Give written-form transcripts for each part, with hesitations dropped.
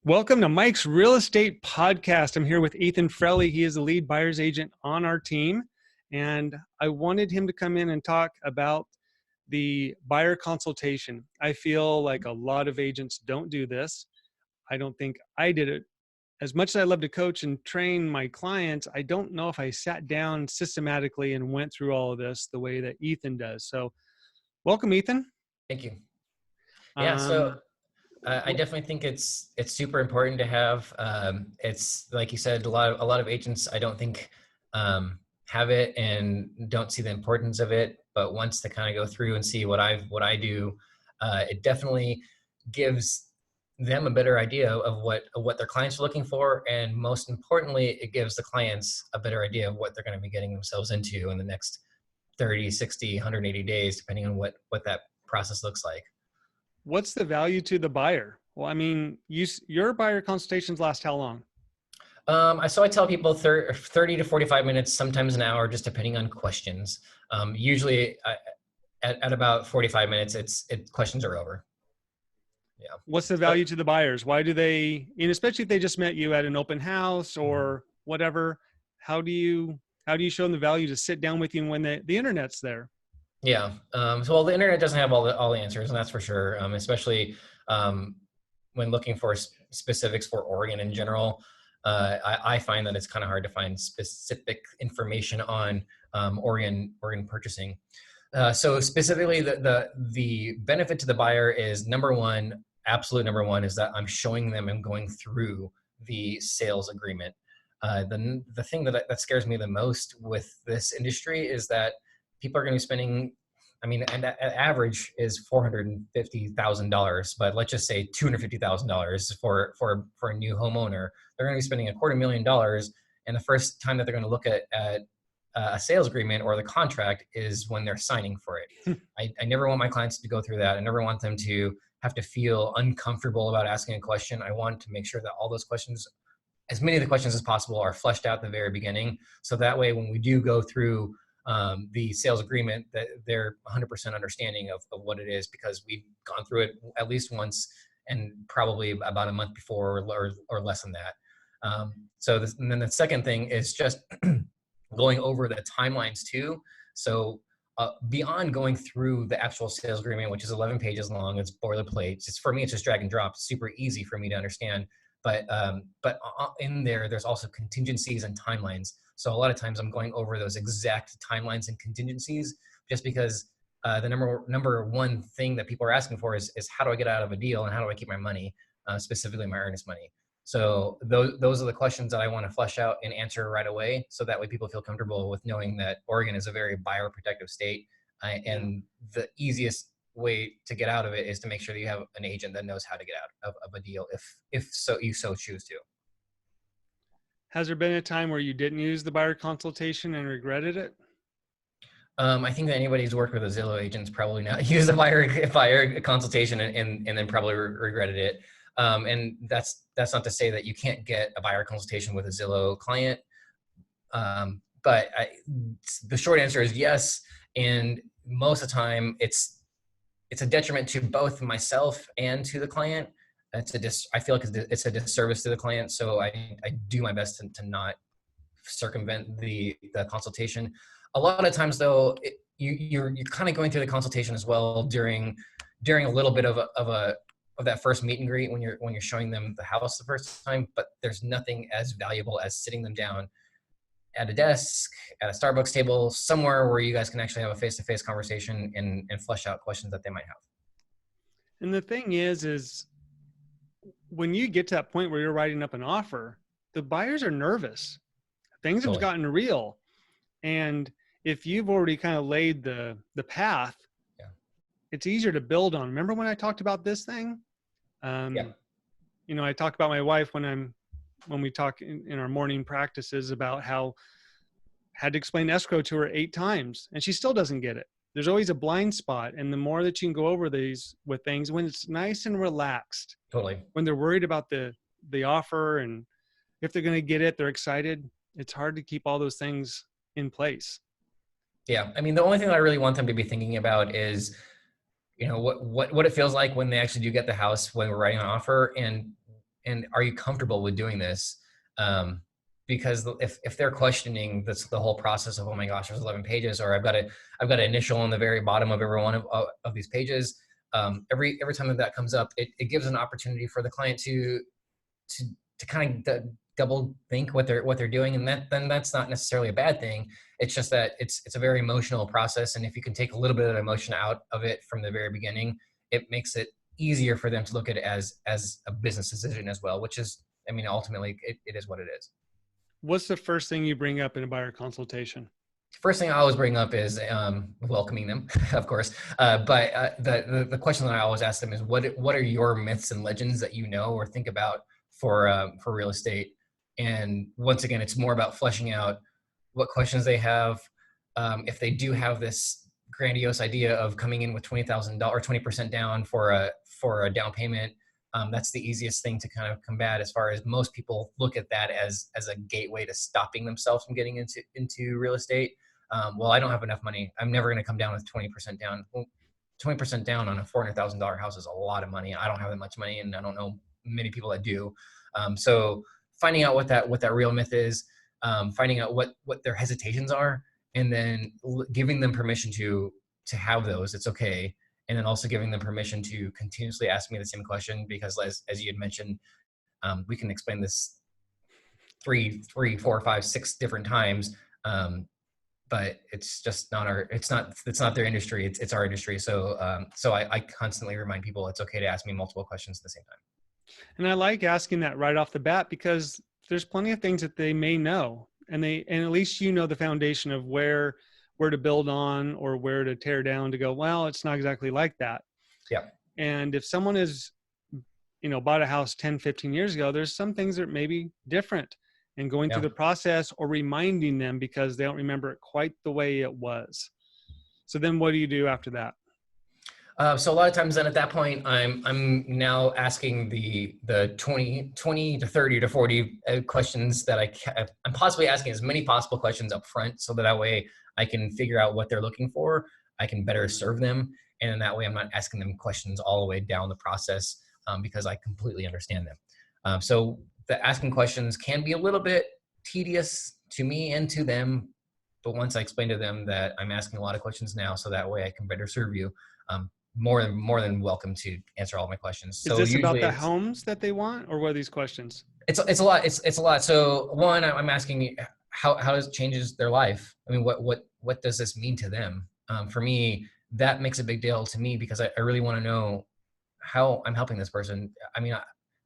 Welcome to Mike's Real Estate Podcast. I'm here with Ethan Frelly. He is the lead buyer's agent on our team. And I wanted him to come in and talk about the buyer consultation. I feel like a lot of agents don't do this. I don't think I did it. As much as I love to coach and train my clients, I don't know if I sat down systematically and went through all of this the way that Ethan does. So welcome, Ethan. Thank you. Yeah, so I definitely think it's super important to have. It's like you said, a lot of agents I don't think have it and don't see the importance of it. But once they kind of go through and see what I do, it definitely gives them a better idea of what their clients are looking for, and most importantly, it gives the clients a better idea of what they're going to be getting themselves into in the next 30, 60, 180 days, depending on what that process looks like. What's the value to the buyer? Well, I mean, your buyer consultations last how long? So I tell people 30 to 45 minutes, sometimes an hour, just depending on questions. Usually at about 45 minutes, questions are over. Yeah. What's the value to the buyers? Why do they, and especially if they just met you at an open house or whatever, how do you show them the value to sit down with you and when the internet's there? Yeah. So the internet doesn't have all the answers, and that's for sure. Especially when looking for specifics for Oregon in general. I find that it's kind of hard to find specific information on Oregon purchasing. So specifically, the benefit to the buyer is absolute number one, is that I'm showing them and going through the sales agreement. The thing that scares me the most with this industry is that people are going to be spending, and average is $450,000, but let's just say $250,000 for a new homeowner. They're going to be spending $250,000, and the first time that they're going to look at a sales agreement or the contract is when they're signing for it. I never want my clients to go through that. I never want them to have to feel uncomfortable about asking a question. I want to make sure that all those questions, as many of the questions as possible, are fleshed out at the very beginning. So that way, when we do go through the sales agreement, that they're 100% understanding of what it is, because we've gone through it at least once, and probably about a month before or less than that. And then the second thing is just going over the timelines too. So beyond going through the actual sales agreement, which is 11 pages long, it's boilerplate. For me, it's just drag and drop. It's super easy for me to understand. But in there's also contingencies and timelines. So a lot of times I'm going over those exact timelines and contingencies, just because the number one thing that people are asking for is how do I get out of a deal and how do I keep my money, specifically my earnest money. So those are the questions that I want to flesh out and answer right away, so that way people feel comfortable with knowing that Oregon is a very buyer protective state, and the easiest way to get out of it is to make sure that you have an agent that knows how to get out of a deal if you so choose to. Has there been a time where you didn't use the buyer consultation and regretted it? I think that anybody who's worked with a Zillow agent's probably not used a buyer consultation and then probably regretted it. And that's not to say that you can't get a buyer consultation with a Zillow client. But the short answer is yes. And most of the time it's a detriment to both myself and to the client. I feel like it's a disservice to the client. So I do my best to not circumvent the consultation. A lot of times though, you're kind of going through the consultation as well during a little bit of that first meet and greet when you're showing them the house the first time. But there's nothing as valuable as sitting them down at a desk, at a Starbucks table, somewhere where you guys can actually have a face-to-face conversation and flesh out questions that they might have. And the thing is when you get to that point where you're writing up an offer, the buyers are nervous. Things have gotten real. And if you've already kind of laid the path, it's easier to build on. Remember when I talked about this thing? I talk about my wife when we talk in our morning practices about how I had to explain escrow to her 8 times and she still doesn't get it. There's always a blind spot. And the more that you can go over these with things, when it's nice and relaxed, totally, when they're worried about the offer and if they're going to get it, they're excited. It's hard to keep all those things in place. Yeah. The only thing that I really want them to be thinking about is, what it feels like when they actually do get the house, when we're writing an offer, and and are you comfortable with doing this? Because if they're questioning the whole process of, oh my gosh, there's 11 pages, or I've got an initial on the very bottom of every one of these pages. Every time that comes up, it gives an opportunity for the client to kind of double think what they're doing, and then that's not necessarily a bad thing. It's just that it's a very emotional process, and if you can take a little bit of emotion out of it from the very beginning, it makes it easier for them to look at it as a business decision as well, which is, I mean, ultimately it is what it is. What's the first thing you bring up in a buyer consultation? First thing I always bring up is welcoming them, of course. But the question that I always ask them is, what are your myths and legends that you know or think about for real estate? And once again, it's more about fleshing out what questions they have. If they do have this grandiose idea of coming in with $20,000 or 20% down for a down payment, that's the easiest thing to kind of combat, as far as most people look at that as a gateway to stopping themselves from getting into real estate. Well, I don't have enough money. I'm never going to come down with 20% down. Well, 20% down on a $400,000 house is a lot of money. I don't have that much money, and I don't know many people that do. So finding out what that real myth is, finding out what their hesitations are, and then giving them permission to have those. It's okay. And then also giving them permission to continuously ask me the same question, because as you had mentioned, we can explain this 3, 4, 5, 6 different times. But it's just not it's not their industry. It's our industry. So I constantly remind people it's okay to ask me multiple questions at the same time. And I like asking that right off the bat, because there's plenty of things that they may know, and at least you know the foundation of where to build on or where to tear down, to go, well, it's not exactly like that. Yeah. And if someone is, bought a house 10, 15 years ago, there's some things that may be different, and going through the process or reminding them because they don't remember it quite the way it was. So then what do you do after that? So a lot of times then at that point, I'm now asking the 20 to 30 to 40 questions that I'm possibly asking as many possible questions up front, so that way I can figure out what they're looking for. I can better serve them. And in that way, I'm not asking them questions all the way down the process, because I completely understand them. So the asking questions can be a little bit tedious to me and to them. But once I explain to them that I'm asking a lot of questions now, so that way I can better serve you, more than welcome to answer all my questions. Is this about the homes that they want, or what are these questions? It's a lot. It's a lot. So one, I'm asking how does it changes their life? I mean, what does this mean to them? For me, that makes a big deal to me, because I really want to know how I'm helping this person. I mean,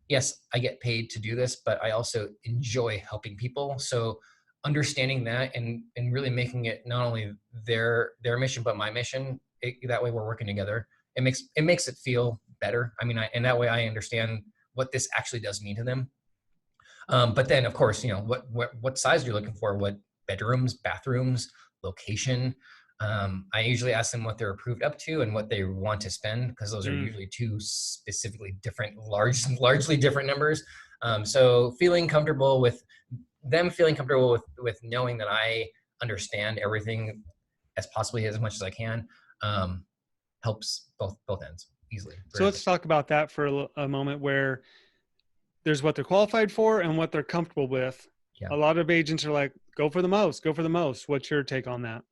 yes, I get paid to do this, but I also enjoy helping people. So understanding that and really making it not only their mission, but my mission, that way we're working together. It makes it feel better. I mean, and that way I understand what this actually does mean to them. But then of course, what size you're looking for, what bedrooms, bathrooms, location. I usually ask them what they're approved up to and what they want to spend, because those are usually two specifically different, largely different numbers. So feeling comfortable with knowing that I understand everything as much as I can, helps both ends easily. So let's talk about that for a moment, where there's what they're qualified for and what they're comfortable with. Yeah. A lot of agents are like, go for the most. What's your take on that?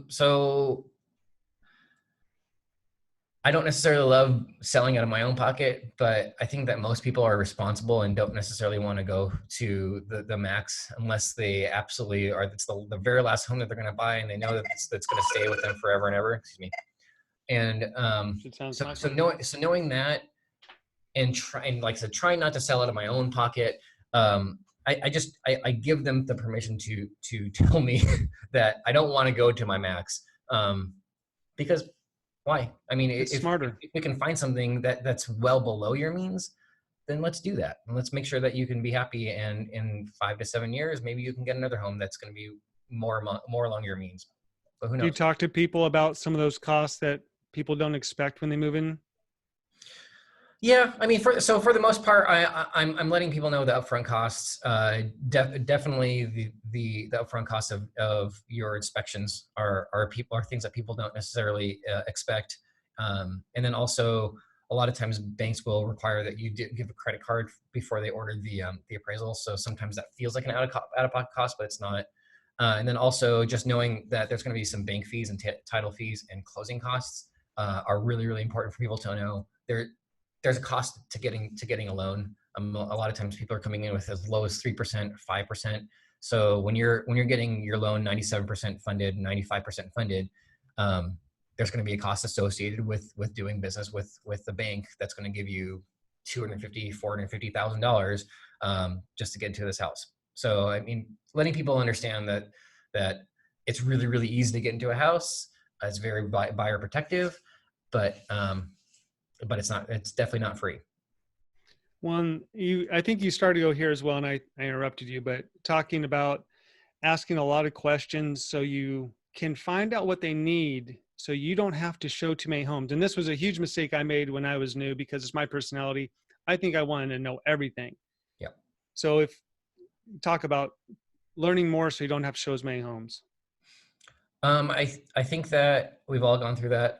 So I don't necessarily love selling out of my own pocket, but I think that most people are responsible and don't necessarily want to go to the max unless they absolutely are. It's the very last home that they're going to buy, and they know that that's going to stay with them forever and ever. Excuse me. And so knowing that, and like I said, trying not to sell out of my own pocket. I give them the permission to tell me that I don't want to go to my max, because why? I mean, it's smarter. If we can find something that's well below your means, then let's do that. And let's make sure that you can be happy. And in 5 to 7 years, maybe you can get another home that's going to be more along your means. But who knows? Do you talk to people about some of those costs that people don't expect when they move in? Yeah, I mean, for the most part, I'm letting people know the upfront costs. Definitely the upfront costs of your inspections are things that people don't necessarily expect. And then also A lot of times banks will require that you give a credit card before they order the appraisal. So sometimes that feels like an out-of-pocket cost, but it's not. And then also just knowing that there's going to be some bank fees and title fees and closing costs are really, really important for people to know. There's a cost to getting a loan. A lot of times people are coming in with as low as 3%, 5%. So when you're getting your loan 97% funded, 95% funded, there's going to be a cost associated with doing business with the bank that's going to give you $250,000, $450,000 just to get into this house. So I mean, letting people understand that it's really, really easy to get into a house. It's very buyer protective, but it's definitely not free. I think you started to go here as well, and I interrupted you, but talking about asking a lot of questions so you can find out what they need so you don't have to show too many homes. And this was a huge mistake I made when I was new because it's my personality. I think I wanted to know everything. Yeah. So if talk about learning more so you don't have to show as many homes. I think that we've all gone through that.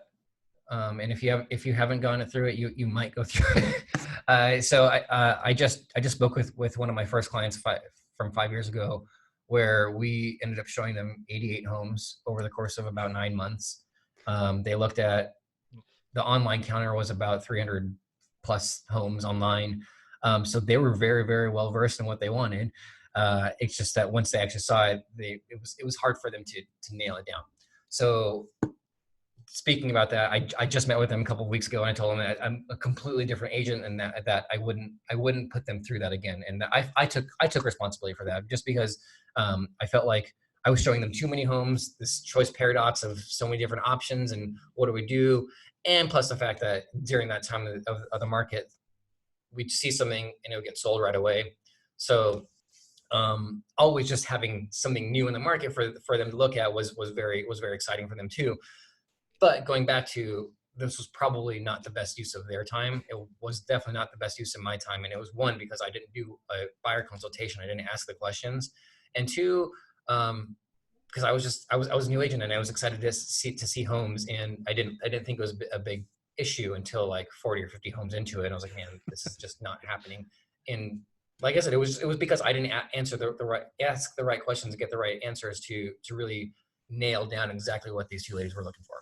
And if you haven't gone through it, you might go through it. So I just spoke with one of my first clients from 5 years ago, where we ended up showing them 88 homes over the course of about 9 months. They looked at the online counter was about 300 plus homes online. So they were very, very well versed in what they wanted. It's just that once they actually saw it, it was hard for them to nail it down. So speaking about that, I just met with them a couple of weeks ago, and I told them that I'm a completely different agent, and that I wouldn't put them through that again. And I took responsibility for that, just because I felt like I was showing them too many homes, this choice paradox of so many different options, and what do we do? And plus the fact that during that time of the market, we'd see something and it would get sold right away. So always just having something new in the market for them to look at was very exciting for them too. But going back to, this was probably not the best use of their time. It was definitely not the best use of my time. And it was, one, because I didn't do a buyer consultation. I didn't ask the questions. And two, because I was a new agent and I was excited to see homes. And I didn't think it was a big issue until like 40 or 50 homes into it. And I was like, man, this is just not happening. And like I said, it was because I didn't ask the right questions to get the right answers to really nail down exactly what these two ladies were looking for.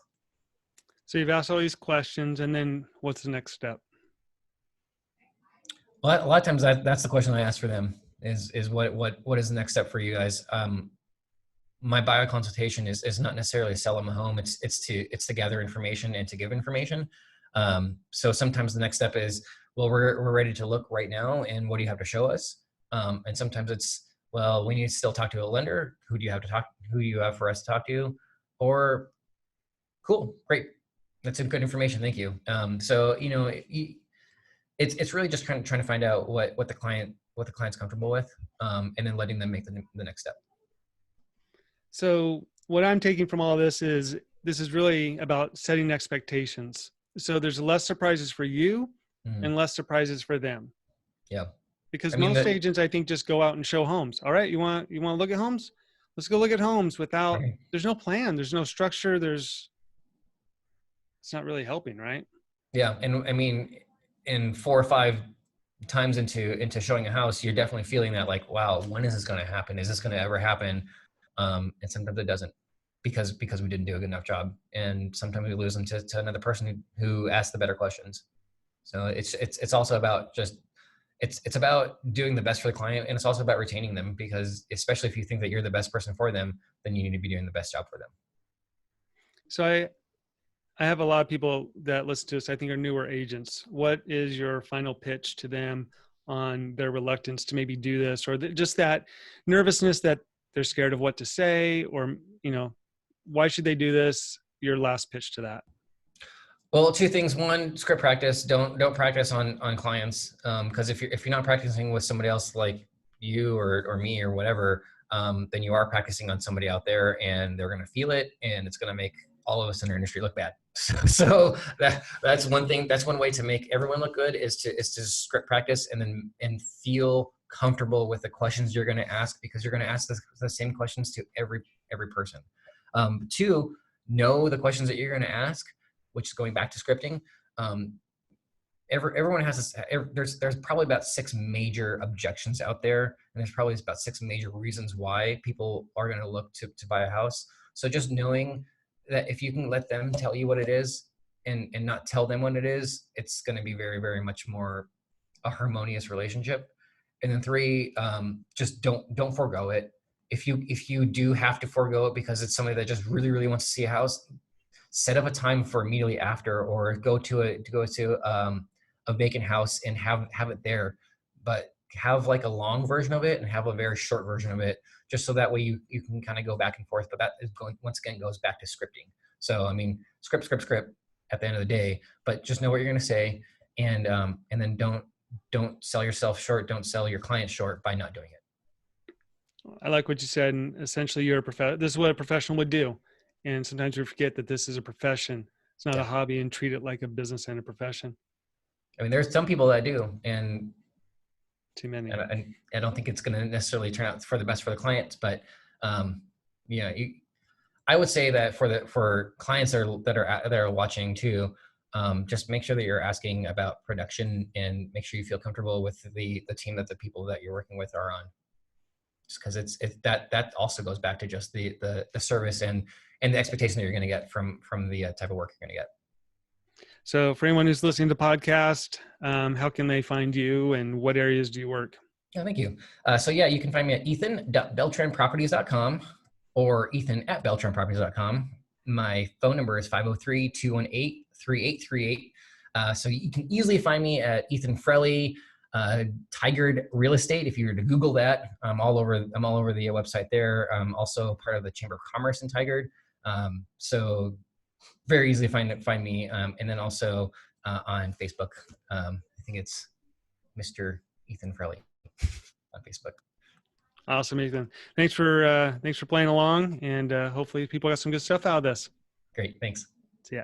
So you've asked all these questions, and then what's the next step? Well, a lot of times that's the question I ask for them is what is the next step for you guys? My buyer consultation is not necessarily sell them a home. It's to gather information and to give information. So sometimes the next step is, well, we're ready to look right now, and what do you have to show us? And sometimes it's, well, we need to still talk to a lender. Who do you have for us to talk to? Or, cool, great, that's some good information, thank you. So it's really just kind of trying to find out what the client's comfortable with, and then letting them make the next step. So what I'm taking from all this is really about setting expectations. So there's less surprises for you and less surprises for them. Yeah. Because most agents, I think, just go out and show homes. All right, you want to look at homes? Let's go look at homes without, right. There's no plan, there's no structure, it's not really helping, right? Yeah, and I mean, in 4 or 5 times into showing a house, you're definitely feeling that, like, wow, when is this going to happen? Is this going to ever happen? And sometimes it doesn't, because we didn't do a good enough job, and sometimes we lose them to another person who asked the better questions. So it's also about just it's about doing the best for the client, and it's also about retaining them, because especially if you think that you're the best person for them, then you need to be doing the best job for them. So I have a lot of people that listen to us, I think, are newer agents. What is your final pitch to them on their reluctance to maybe do this, or just that nervousness that they're scared of what to say, or, why should they do this? Your last pitch to that. Well, 2 things. 1, script practice. Don't practice on clients. Cause if you're not practicing with somebody else like you or me or whatever, then you are practicing on somebody out there, and they're going to feel it, and it's going to make all of us in our industry look bad. So that's one thing. That's one way to make everyone look good, is to script practice and feel comfortable with the questions you're going to ask, because you're going to ask the same questions to every person. 2, know the questions that you're going to ask, which is going back to scripting. everyone has this, there's probably about 6 major objections out there, and there's probably about 6 major reasons why people are going to look to buy a house. So just knowing that if you can let them tell you what it is and not tell them what it is, it's going to be very, very much more a harmonious relationship. And then 3, just don't forego it. If you do have to forego it because it's somebody that just really, really wants to see a house, set up a time for immediately after, or go to a vacant house and have it there, but have like a long version of it and have a very short version of it, just so that way you can kind of go back and forth. But that is going, once again, goes back to scripting. So I mean, script at the end of the day, but just know what you're going to say, and then don't sell yourself short, don't sell your client short by not doing it. I like what you said, and essentially this is what a professional would do. And sometimes we forget that this is a profession. It's not a hobby, and treat it like a business and a profession. I mean, there's some people that do, and too many. And I don't think it's going to necessarily turn out for the best for the clients, but I would say that for clients that are watching too, just make sure that you're asking about production and make sure you feel comfortable with the team that the people that you're working with are on. Just because that also goes back to just the service and the expectation that you're going to get from the type of work you're going to get. So for anyone who's listening to the podcast, how can they find you, and what areas do you work? Yeah, thank you. So yeah, you can find me at ethan.beltranproperties.com or ethan@beltranproperties.com. My phone number is 503-218-3838. So you can easily find me at Ethan Frelly, Tigard Real Estate. If you were to Google that, I'm all over the website there. I'm also part of the Chamber of Commerce in Tigard. So very easily find me. And then also on Facebook. I think it's Mr. Ethan Frelly on Facebook. Awesome, Ethan. Thanks for playing along, and hopefully people got some good stuff out of this. Great, thanks. See ya.